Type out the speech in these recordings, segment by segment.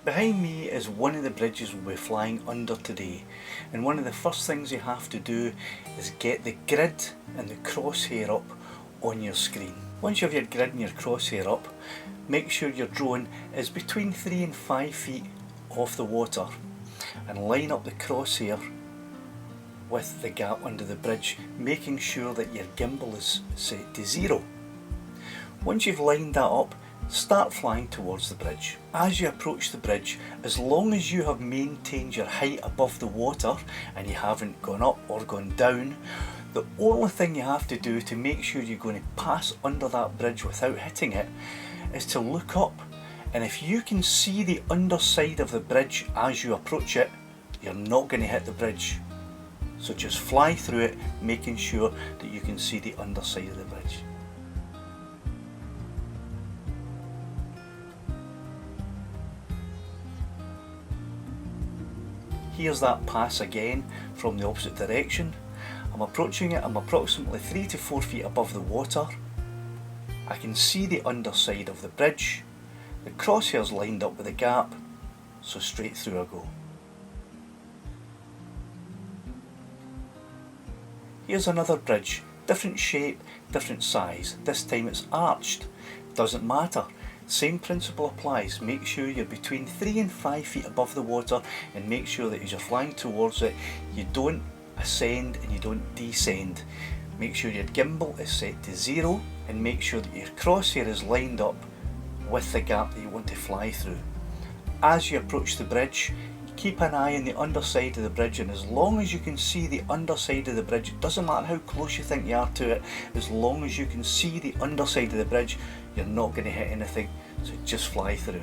Behind me is one of the bridges we'll be flying under today, and one of the first things you have to do is get the grid and the crosshair up on your screen. Once you have your grid and your crosshair up, make sure your drone is between 3 and 5 feet off the water and line up the crosshair with the gap under the bridge, making sure that your gimbal is set to 0. Once you've lined that up, start flying towards the bridge. As you approach the bridge, as long as you have maintained your height above the water and you haven't gone up or gone down, the only thing you have to do to make sure you're going to pass under that bridge without hitting it is to look up, and if you can see the underside of the bridge as you approach it, you're not going to hit the bridge. So just fly through it, making sure that you can see the underside of the bridge. Here's that pass again from the opposite direction. I'm approaching it, I'm approximately 3 to 4 feet above the water. I can see the underside of the bridge. The crosshair's lined up with the gap, so straight through I go. Here's another bridge, different shape, different size. This time it's arched. Doesn't matter. Same principle applies. Make sure you're between 3 and 5 feet above the water, and make sure that as you're flying towards it, you don't ascend and you don't descend. Make sure your gimbal is set to 0, and make sure that your crosshair is lined up with the gap that you want to fly through. As you approach the bridge, keep an eye on the underside of the bridge, and as long as you can see the underside of the bridge, it doesn't matter how close you think you are to it, as long as you can see the underside of the bridge, you're not going to hit anything, so just fly through.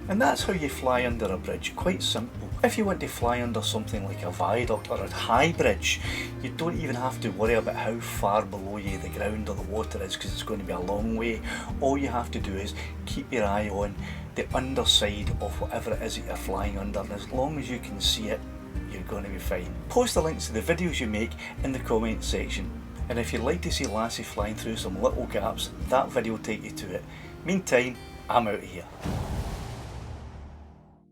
And that's how you fly under a bridge, quite simple. If you want to fly under something like a viaduct or a high bridge, you don't even have to worry about how far below you the ground or the water is, because it's going to be a long way. All you have to do is keep your eye on the underside of whatever it is that you're flying under, and as long as you can see it, you're going to be fine. Post the links to the videos you make in the comment section, and if you'd like to see Lassie flying through some little gaps, that video will take you to it. Meantime, I'm out of here.